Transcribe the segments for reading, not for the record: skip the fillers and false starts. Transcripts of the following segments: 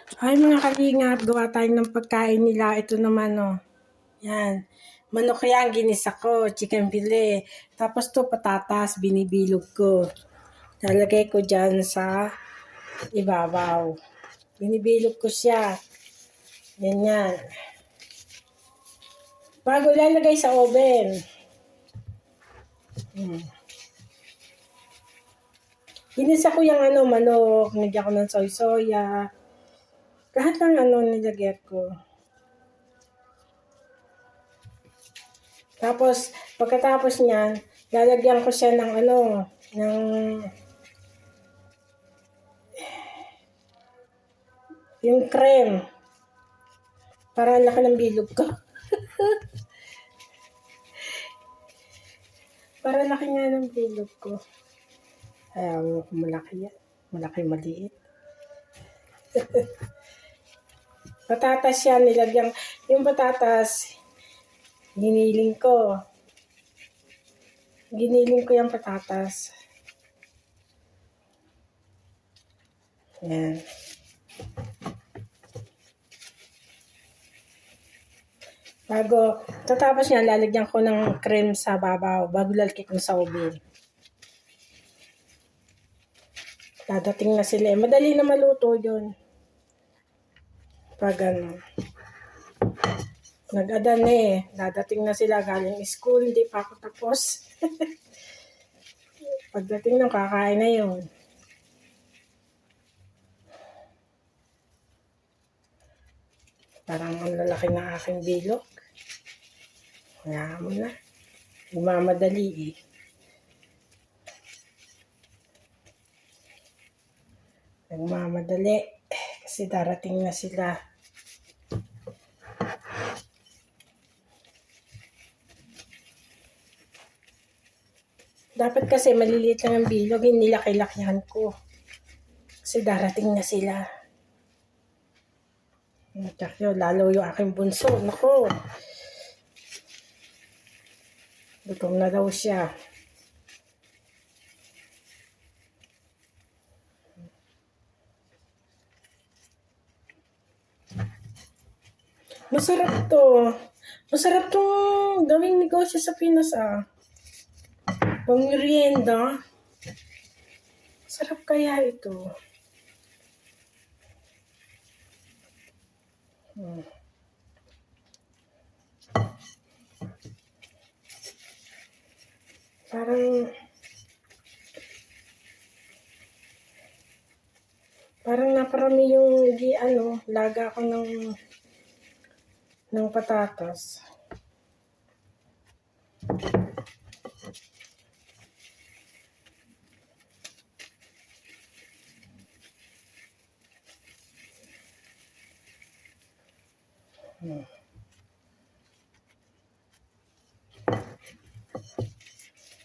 Ay mga kalingap, gawa tayo ng pagkain nila. Ito naman oh. Yan. Manok yan, ginisa ko, chicken fillet. Tapos to patatas, binibilog ko. Lalagay ko dyan sa ibabaw. Binibilog ko siya. Ganyan. Bago lalagay sa oven. Ginisa ko yung manok. Nagyan ko ng soy-soya. Lahat ng nilagay ko. Tapos, pagkatapos niyan, lalagyan ko siya ng yung cream. Para laki ng bilog ko. Para laki nga ng bilog ko. Ayaw ko malaki yan. Malaki maliit. Patatas yan, nilagyan. Yung patatas, giniling ko. Giniling ko yung patatas. Yan. Tatapos niya, lalagyan ko ng cream sa babaw bago lalagyan ko sa oven. Dadating na sila. Madali na maluto yun. Pag nag-adan dadating na sila galing school, hindi pa ako tapos. Pagdating ng kakain na yun. Parang ang lalaki ng aking bilog. Kaya mo na. Nagmamadali Nagmamadali. Kasi darating na sila. Dapat kasi maliliit lang ang bilog, hindi laki-lakihan ko. Kasi darating na sila. Lalo yung aking bunso. Naku. Gutom na daw siya. Masarap to. Masarap tong gawing negosyo sa Pinas Pang merienda. Sarap kaya ito. Parang naparami yung laga ko ng patatas.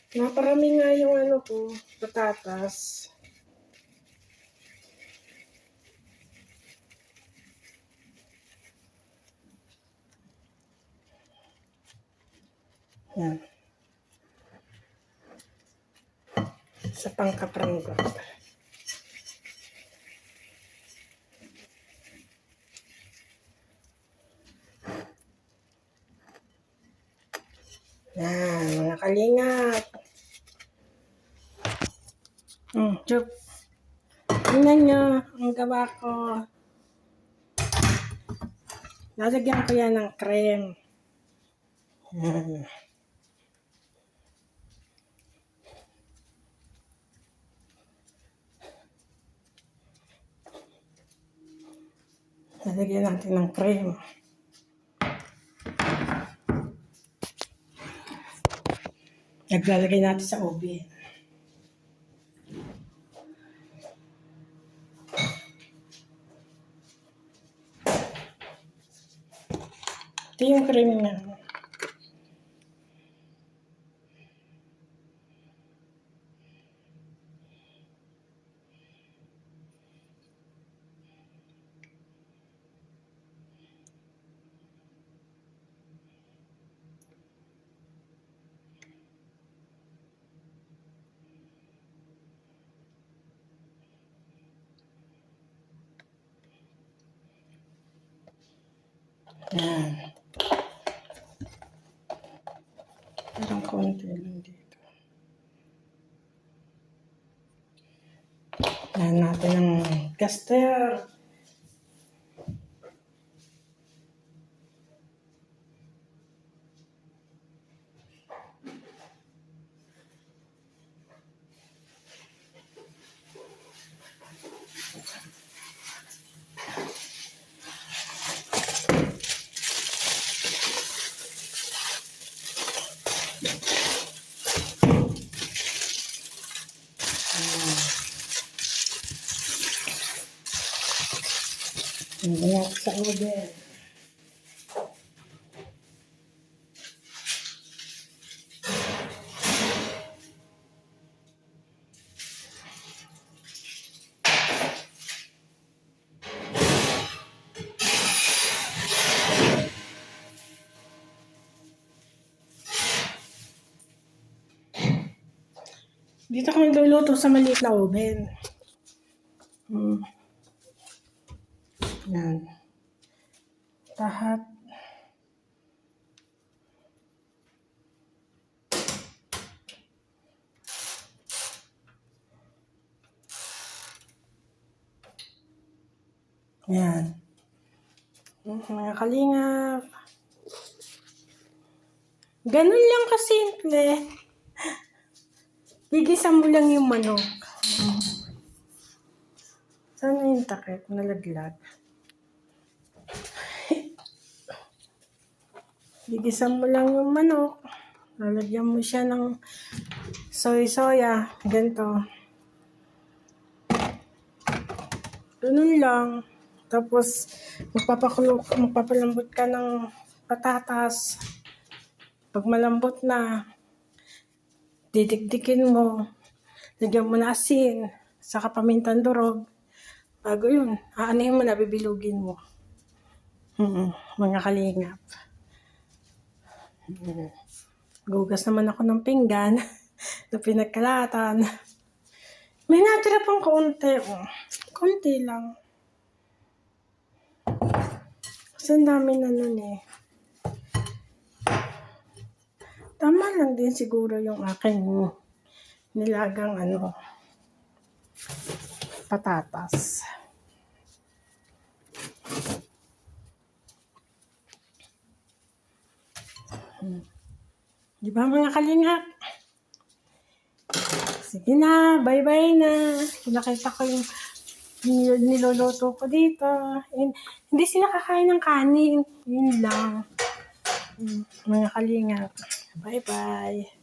Naparami nga yung patatas. Yan. Sa pangkapranggot. Yan, mga kalingap. Chup. Tingnan nyo, ang gawa ko. Lalagyan ko yan ng cream. Lalagyan natin ng cream. Naglalagay natin sa oven. Ito yung cream na. Yan. Parang konti lang dito. Yan natin ang caster. Yan sa oven. Dito kami luluto sa maliit na oven. Yan. Lahat. Yan. Mga kalingap. Ganun lang kasimple. Gigisa mo lang yung manok. Sana yung takip, nalaglag. Gigisa mo lang yung manok. Lalagyan mo siya ng soya. Ganito. Ganun lang. Tapos, magpapalambot ka ng patatas. Pag malambot na, didikdikin mo. Lagyan mo na asin. Saka pamintang durog. Bago yun, aanihin mo na, bibilugin mo. Mga kalingap. Gugas naman ako ng pinggan na pinagkalatan. May natira pang kaunti. Kaunti lang. Kasi ang dami na nun eh. Tama lang din siguro yung aking nilagang patatas. Di ba mga kalingap? Sige na, bye-bye na. Nakita ko yung niluluto ko dito. Hindi sila kakain ng kanin. Yun lang. Mga kalingap. Bye-bye.